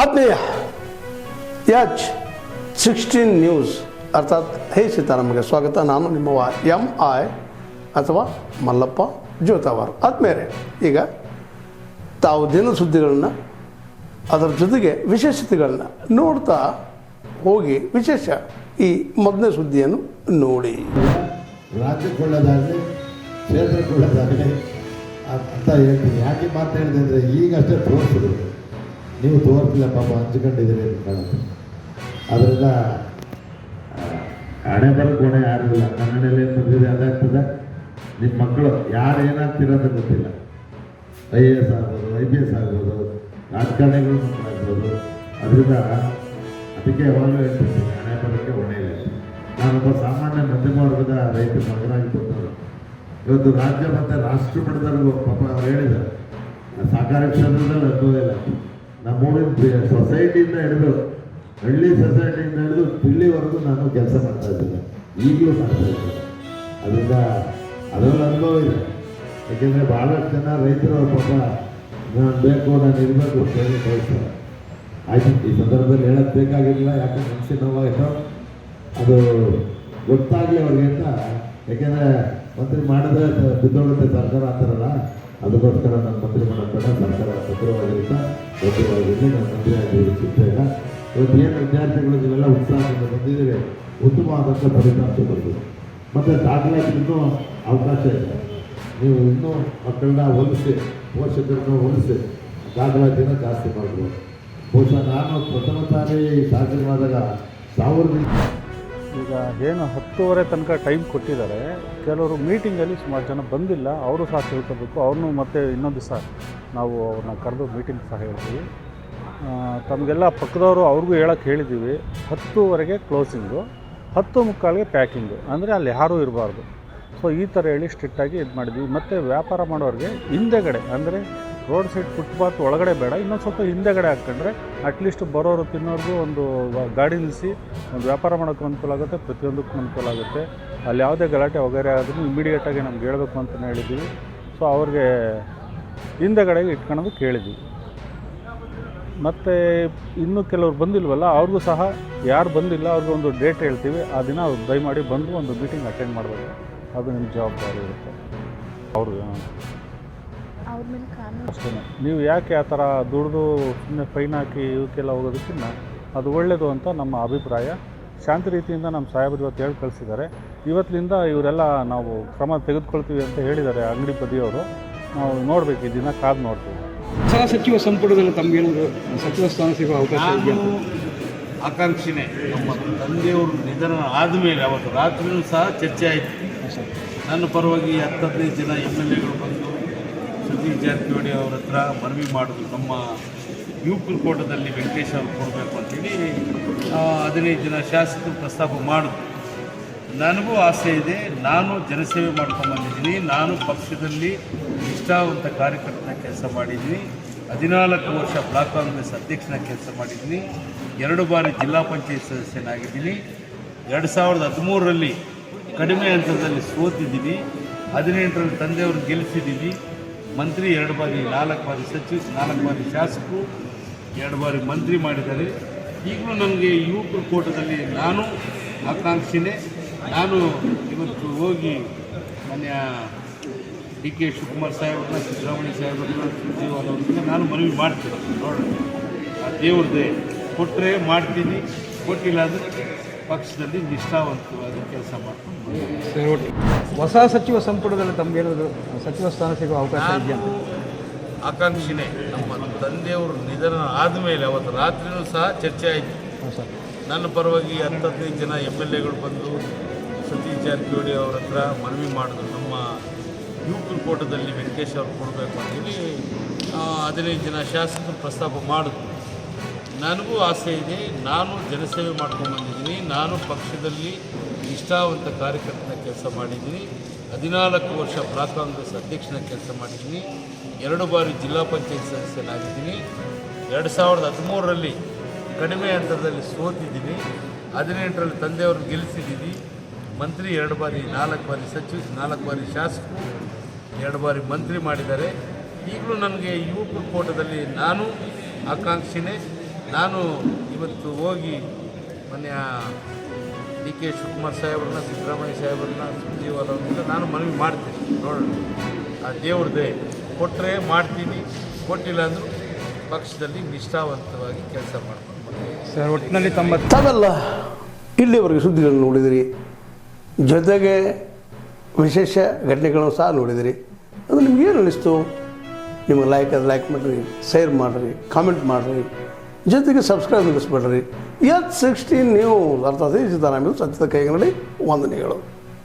ಆತ್ಮೀಯ H16 news ಅರ್ಥಾತ್ ಹೇ ಸೀತಾರಾಮಗೆ ಸ್ವಾಗತ. ನಾನು ನಿಮ್ಮವ MI ಅಥವಾ ಮಲ್ಲಪ್ಪ ಜೋತಾವಾರ್. ಆದ್ಮೇಲೆ ಈಗ ತಾವು ದಿನ ಸುದ್ದಿಗಳನ್ನ ಅದರ ಜೊತೆಗೆ ವಿಶೇಷತೆಗಳನ್ನ ನೋಡ್ತಾ ಹೋಗಿ ವಿಶೇಷ ಈ ಮೊದಲನೇ ಸುದ್ದಿಯನ್ನು ನೋಡಿ. ರಾಜ್ಯಕ್ಕೊಳ್ಳೋದಾಗಲಿ ಕ್ಷೇತ್ರಕ್ಕೊಳ್ಳೋದಾಗಲಿ ಅಂತ ಹೇಳ್ತೀನಿ. ಯಾಕೆ ಮಾತು ಹೇಳಿದೆ ಅಂದರೆ ಈಗಷ್ಟೇ ತೋರಿಸಿದ್ರು, ನೀವು ತೋರಿಸಿಲ್ಲ ಪಾಪ ಹಂಚ್ಕೊಂಡಿದ್ದೀರಿ ಅಂತ ಕಾಣುತ್ತೆ. ಅದರಿಂದ ಹಣೆ ಬರೋಕ್ಕೆ ಹೊಣೆ ಯಾರೂ ಇಲ್ಲ. ಕನ್ನಡದಲ್ಲಿ ಏನು ಬಂದಿದೆ ಅದಾಗ್ತದೆ. ನಿಮ್ಮ ಮಕ್ಕಳು ಯಾರು ಏನಾಗ್ತಿರೋದು ಗೊತ್ತಿಲ್ಲ. IAS ಆಗ್ಬೋದು, IPS ಆಗ್ಬೋದು, ರಾಜಕಾರಣಿಗಳು ಮಕ್ಕಳಾಗ್ಬೋದು. ಅದರಿಂದ ಅದಕ್ಕೆ ಯಾವಾಗಲೂ ಹೇಳ್ತಿರ್ತೀನಿ, ಹಣೆ ಬರೋಕ್ಕೆ ಹೊಣೆ ಇಲ್ಲ. ನಾನೊಬ್ಬ ಸಾಮಾನ್ಯ ಮಧ್ಯಮ ವರ್ಗದ ರೈತರ ಮಗನಾಗಿ ಬಂದವರು. ಇವತ್ತು ರಾಜ್ಯ ಮತ್ತು ರಾಷ್ಟ್ರ ಮಟ್ಟದವರೆಗೂ ಪಾಪ ಅವ್ರು ಹೇಳಿದ್ದಾರೆ, ಸಹಕಾರ ಕ್ಷೇತ್ರದಲ್ಲಿ ಅನುಭವ ಇಲ್ಲ. ನಮ್ಮೂರಿನ ಸೊಸೈಟಿಯಿಂದ ಹಿಡಿದು ಹಳ್ಳಿ ಸೊಸೈಟಿಯಿಂದ ಹಿಡಿದು ದಿಲ್ಲಿವರೆಗೂ ನಾನು ಕೆಲಸ ಮಾಡ್ತಾ ಇದ್ದೇನೆ, ಈಗಲೂ ಮಾಡ್ತಾ ಇದ್ದೇನೆ. ಅದರಿಂದ ಅದರಲ್ಲಿ ಅನುಭವ ಇದೆ. ಏಕೆಂದರೆ ಭಾಳಷ್ಟು ಜನ ರೈತರು ಪಾಪ ನಾನು ಬೇಕು, ನಾನು ಇರಬೇಕು ಅಂತ ಹೇಳಿ ಬಯಸ್ತಾರೆ. ಆಯ್ತು, ಈ ಸಂದರ್ಭದಲ್ಲಿ ಹೇಳೋದು ಬೇಕಾಗಿರಲಿಲ್ಲ, ಯಾಕಂದ್ರೆ ಮನಸ್ಸಿನ ನೋವಾಯಿತು. ಅದು ಗೊತ್ತಾಗಲಿ ಅವ್ರಿಗೆ ಅಂತ. ಯಾಕೆಂದರೆ ಮಂತ್ರಿ ಮಾಡಿದ್ರೆ ಬಿದ್ದೋಗುತ್ತೆ ಸರ್ಕಾರ ಅಂತಾರಲ್ಲ, ಅದಕ್ಕೋಸ್ಕರ ನಾನು ಮಂತ್ರಿ ಮಾಡೋದು ಬೇಡ, ಸರ್ಕಾರ ಭದ್ರವಾಗಿರುತ್ತೆ, ಭದ್ರವಾಗಿರಲಿ, ನಾನು ಮಂತ್ರಿ ಆಗಿರೋದು ಚಿಂತೆ ಇಲ್ಲ. ಇವತ್ತು ಏನು ವಿದ್ಯಾರ್ಥಿಗಳಿಗೆಲ್ಲ ಉತ್ಸಾಹದಿಂದ ಬಂದಿದ್ದೀರಿ, ಉತ್ತಮವಾದಂಥ ಫಲಿತಾಂಶ ಬರ್ತದೆ. ಮತ್ತು ದಾಖಲಾತಿ ಇನ್ನೂ ಅವಕಾಶ ಇದೆ. ನೀವು ಇನ್ನೂ ಮಕ್ಕಳನ್ನ ಹೋಲಿಸಿ, ಪೋಷಕರನ್ನ ಹೋಲಿಸಿ ದಾಖಲಾತಿನ ಜಾಸ್ತಿ ಮಾಡ್ಬೋದು. ಬಹುಶಃ ನಾನು ಪ್ರಥಮ ಸಾರಿ ಶಾಸಕರಾದಾಗ 1000 ಈಗ ಏನು 10:30 ತನಕ ಟೈಮ್ ಕೊಟ್ಟಿದ್ದಾರೆ. ಕೆಲವರು ಮೀಟಿಂಗಲ್ಲಿ ಸುಮಾರು ಜನ ಬಂದಿಲ್ಲ, ಅವರು ಸಹ ತಿಳ್ಕೊಬೇಕು. ಅವ್ರನ್ನೂ ಮತ್ತೆ ಇನ್ನೊಂದು ದಿವಸ ನಾವು ಅವ್ರನ್ನ ಕರೆದು ಮೀಟಿಂಗ್ ಸಹ ಹೇಳ್ತೀವಿ. ತಮಗೆಲ್ಲ ಪಕ್ಕದವರು ಅವ್ರಿಗೂ ಹೇಳೋಕ್ಕೆ ಹೇಳಿದ್ದೀವಿ, 10:00 ಕ್ಲೋಸಿಂಗು, 10:45 ಪ್ಯಾಕಿಂಗು, ಅಂದರೆ ಅಲ್ಲಿ ಯಾರೂ ಇರಬಾರ್ದು. ಸೊ ಈ ಥರ ಹೇಳಿ ಸ್ಟ್ರಿಕ್ಟಾಗಿ ಇದು ಮಾಡಿದ್ವಿ. ಮತ್ತು ವ್ಯಾಪಾರ ಮಾಡೋರಿಗೆ ಹಿಂದೆಗಡೆ, ಅಂದರೆ ರೋಡ್ ಸೈಡ್ ಫುಟ್ಪಾತ್ ಒಳಗಡೆ ಬೇಡ, ಇನ್ನೊಂದು ಸ್ವಲ್ಪ ಹಿಂದೆಗಡೆ ಹಾಕ್ಕೊಂಡ್ರೆ ಅಟ್ಲೀಸ್ಟ್ ಬರೋರು ತಿನ್ನೋರ್ಗೂ ಒಂದು ಗಾಡಿ ನಿಲ್ಲಿಸಿ ಒಂದು ವ್ಯಾಪಾರ ಮಾಡೋಕ್ಕೂ ಅನುಕೂಲ ಆಗುತ್ತೆ, ಪ್ರತಿಯೊಂದಕ್ಕೂ ಅನುಕೂಲ ಆಗುತ್ತೆ. ಅಲ್ಲಿ ಯಾವುದೇ ಗಲಾಟೆ ವಗೈರೆ ಆದ್ರೂ ಇಮಿಡಿಯೇಟಾಗಿ ನಮ್ಗೆ ಹೇಳಬೇಕು ಅಂತಲೇ ಹೇಳಿದ್ದೀವಿ. ಸೊ ಅವ್ರಿಗೆ ಹಿಂದೆಗಡೆಗೆ ಇಟ್ಕೊಳ್ಳೋದಕ್ಕೆ ಹೇಳಿದ್ವಿ. ಮತ್ತು ಇನ್ನೂ ಕೆಲವ್ರು ಬಂದಿಲ್ವಲ್ಲ, ಅವ್ರಿಗೂ ಸಹ ಯಾರು ಬಂದಿಲ್ಲ ಅವ್ರಿಗೆ ಒಂದು ಡೇಟ್ ಹೇಳ್ತೀವಿ, ಆ ದಿನ ಅವ್ರು ದಯಮಾಡಿ ಬಂದು ಒಂದು ಮೀಟಿಂಗ್ ಅಟೆಂಡ್ ಮಾಡಬೇಕು. ಅದು ನಿಮ್ಮ ಜವಾಬ್ದಾರಿ ಇರುತ್ತೆ. ಅವ್ರಿಗೆ ಅಷ್ಟೇ. ನೀವು ಯಾಕೆ ಆ ಥರ ದುಡ್ದು ಸುಮ್ಮನೆ ಫೈನ್ ಹಾಕಿ ಇವಕ್ಕೆಲ್ಲ ಹೋಗೋದಕ್ಕಿಂತ ಅದು ಒಳ್ಳೆಯದು ಅಂತ ನಮ್ಮ ಅಭಿಪ್ರಾಯ. ಶಾಂತಿ ರೀತಿಯಿಂದ ನಮ್ಮ ಸಾಹೇಬರು ಇವತ್ತು ಹೇಳಿ ಕಳಿಸಿದ್ದಾರೆ. ಇವತ್ತಿನಿಂದ ಇವರೆಲ್ಲ ನಾವು ಕ್ರಮ ತೆಗೆದುಕೊಳ್ತೀವಿ ಅಂತ ಹೇಳಿದ್ದಾರೆ ಅಂಗಡಿ ಬದಿಯವರು. ನಾವು ನೋಡಬೇಕು, ಈ ದಿನ ಕಾದು ನೋಡ್ತೀವಿ. ಹೊಸ ಸಚಿವ ಸಂಪುಟದಲ್ಲಿ ತಮಗೇನಾದರೂ ಸಚಿವ ಸ್ಥಾನ ಸಿಗುವ ಅವಕಾಶ ಇದೆಯಾ? ಆಕಾಂಕ್ಷಿನೇ. ನಮ್ಮ ತಂದೆಯವರು ನಿಧನ ಆದಮೇಲೆ ಅವತ್ತು ರಾತ್ರಿಯೂ ಸಹ ಚರ್ಚೆ ಆಯಿತು. ನನ್ನ ಪರವಾಗಿ 10-15 ಜನ MLAಗಳು ಬಂದು ಸತೀಶ್ ಜಾರಕಿಹೊಳಿ ಅವ್ರ ಹತ್ರ ಮನವಿ ಮಾಡಿದ್ರು, ನಮ್ಮ ಯುಪಿಲ್ ಕೋಟದಲ್ಲಿ ವೆಂಕಟೇಶ್ ಅವರು ಕೊಡಬೇಕು ಅಂತೇಳಿ 15 ಜನ ಶಾಸಕರು ಪ್ರಸ್ತಾಪ ಮಾಡಿದ್ರು. ನನಗೂ ಆಸೆ ಇದೆ, ನಾನು ಜನಸೇವೆ ಮಾಡ್ಕೊಂಡ್ಬಂದಿದ್ದೀನಿ, ನಾನು ಪಕ್ಷದಲ್ಲಿ ನಿಷ್ಠಾವಂತ ಕಾರ್ಯಕರ್ತನ ಕೆಲಸ ಮಾಡಿದ್ದೀನಿ, 14 ವರ್ಷ ಬ್ಲಾಕ್ ಕಾಂಗ್ರೆಸ್ ಅಧ್ಯಕ್ಷನ ಕೆಲಸ ಮಾಡಿದ್ದೀನಿ, 2 ಬಾರಿ ಜಿಲ್ಲಾ ಪಂಚಾಯತ್ ಸದಸ್ಯನಾಗಿದ್ದೀನಿ, 2013ರಲ್ಲಿ ಕಡಿಮೆ ಹಂತದಲ್ಲಿ ಸೋತಿದ್ದೀನಿ, 18ರಲ್ಲಿ ತಂದೆಯವರು ಗೆಲ್ಲಿಸಿದ್ದೀವಿ, ಮಂತ್ರಿ 2 ಬಾರಿ, 4 ಬಾರಿ ಸಚಿವ, 4 ಬಾರಿ ಶಾಸಕರು, 2 ಬಾರಿ ಮಂತ್ರಿ ಮಾಡಿದ್ದಾರೆ. ಈಗಲೂ ನನಗೆ ಯುವಕರ ಕೋಟದಲ್ಲಿ ನಾನು ಆಕಾಂಕ್ಷಿನೇ. ನಾನು ಇವತ್ತು ಹೋಗಿ ಮಾನ್ಯ DK ಶಿವಕುಮಾರ್ ಸಾಹೇಬ್ರನ್ನ, ಸಿದ್ದರಾಮಯ್ಯ ಸಾಹೇಬ್ರನ್ನ, ಸುರ್ಜೇವಾಲ ಅವ್ರನ್ನ ನಾನು ಮನವಿ ಮಾಡ್ತೀನಿ. ನೋಡೋಣ, ಆ ದೇವ್ರದ್ದೇ ಕೊಟ್ಟರೆ ಮಾಡ್ತೀನಿ, ಕೊಟ್ಟಿಲ್ಲ ಅಂದರೆ ಪಕ್ಷದಲ್ಲಿ ನಿಷ್ಠಾವಂತವಾಗಿ ಕೆಲಸ ಮಾಡ್ಕೊಂಡು. ಹೊಸ ಸಚಿವ ಸಂಪುಟದಲ್ಲಿ ತಮಗೇನಾದರೂ ಸಚಿವ ಸ್ಥಾನ ಸಿಗುವ ಅವಕಾಶ ಇದೆಯಾ? ಆಕಾಂಕ್ಷಿನೇ. ನಮ್ಮ ತಂದೆಯವರು ನಿಧನ ಆದಮೇಲೆ ಅವತ್ತು ರಾತ್ರಿಯೂ ಸಹ ಚರ್ಚೆ ಆಯಿತು. ನನ್ನ ಪರವಾಗಿ 10-15 ಜನ MLAಗಳು ಬಂದು ಸತೀಶ್ ಜಾರಕಿಹೊಳಿ ಅವ್ರ ಹತ್ರ ಮನವಿ ಮಾಡಿದ್ರು, ನಮ್ಮ ಯುಪಿಲ್ ಕೋಟದಲ್ಲಿ ವೆಂಕಟೇಶ್ ಅವ್ರು ಕೊಡಬೇಕು ಅಂತೇಳಿ 15 ಜನ ಶಾಸಕರು ಪ್ರಸ್ತಾಪ ಮಾಡಿದ್ರು. ನನಗೂ ಆಸೆ ಇದೆ, ನಾನು ಜನಸೇವೆ ಮಾಡ್ಕೊಂಡ್ಬಂದಿದ್ದೀನಿ, ನಾನು ಪಕ್ಷದಲ್ಲಿ ನಿಷ್ಠಾವಂತ ಕಾರ್ಯಕರ್ತನ ಕೆಲಸ ಮಾಡಿದ್ದೀನಿ, 14 ವರ್ಷ ಬ್ಲಾಕ್ ಕಾಂಗ್ರೆಸ್ ಅಧ್ಯಕ್ಷನ ಕೆಲಸ ಮಾಡಿದ್ದೀನಿ, 2 ಬಾರಿ ಜಿಲ್ಲಾ ಪಂಚಾಯತ್ ಸದಸ್ಯನಾಗಿದ್ದೀನಿ, 2013ರಲ್ಲಿ ಕಡಿಮೆ ಹಂತದಲ್ಲಿ ಸೋತಿದ್ದೀನಿ, 18ರಲ್ಲಿ ತಂದೆಯವ್ರನ್ನ ಗೆಲ್ಲಿಸಿದ್ದೀನಿ, ಮಂತ್ರಿ 2 ಬಾರಿ, 4 ಬಾರಿ ಸಚಿವ, 4 ಬಾರಿ ಶಾಸಕರು, 2 ಬಾರಿ ಮಂತ್ರಿ ಮಾಡಿದ್ದಾರೆ. ಈಗಲೂ ನನಗೆ ಯುವಕರ ಕೋಟದಲ್ಲಿ ನಾನು ಆಕಾಂಕ್ಷಿನೇ. ನಾನು ಇವತ್ತು ಹೋಗಿ ಮೊನ್ನೆ ಡಿ ಕೆ ಶಿವಕುಮಾರ್ ಸಾಹೇಬ್ರನ್ನ, ಸಿದ್ದರಾಮಯ್ಯ ಸಾಹೇಬ್ರನ್ನ, ಸುರ್ಜೇವಾಲವ್ರನ್ನ ನಾನು ಮನವಿ ಮಾಡ್ತೀನಿ. ನೋಡೋಣ, ಆ ದೇವ್ರದ್ದೇ ಕೊಟ್ಟರೆ ಮಾಡ್ತೀನಿ, ಕೊಟ್ಟಿಲ್ಲ ಅಂದರೂ ಪಕ್ಷದಲ್ಲಿ ನಿಷ್ಠಾವಂತವಾಗಿ ಕೆಲಸ ಮಾಡ್ತೀನಿ. ಸರ್, ಒಟ್ಟಿನಲ್ಲಿ ತಮ್ಮ ತಾವೆಲ್ಲ ಇಲ್ಲಿವರೆಗೆ ಸುದ್ದಿಗಳನ್ನು ನೋಡಿದಿರಿ, ಜೊತೆಗೆ ವಿಶೇಷ ಘಟನೆಗಳನ್ನು ಸಹ ನೋಡಿದಿರಿ. ಅದು ನಿಮ್ಗೇನು ಅನ್ನಿಸ್ತು? ನಿಮಗೆ ಲೈಕ್ ಮಾಡಿರಿ, ಶೇರ್ ಮಾಡಿರಿ, ಕಾಮೆಂಟ್ ಮಾಡಿರಿ, ಜೊತೆಗೆ ಸಬ್ಸ್ಕ್ರೈಬ್ ನಿಲ್ಲಿಸ್ಬೇಡ್ರಿ. H16 ನ್ಯೂಸ್ ಅರ್ಥಾತ್ ಸಿದ್ದರಾಮಯ್ಯ ಸತ್ಯದ ಕೈಗನ್ನಡಿ ವಂದನೆಗಳು.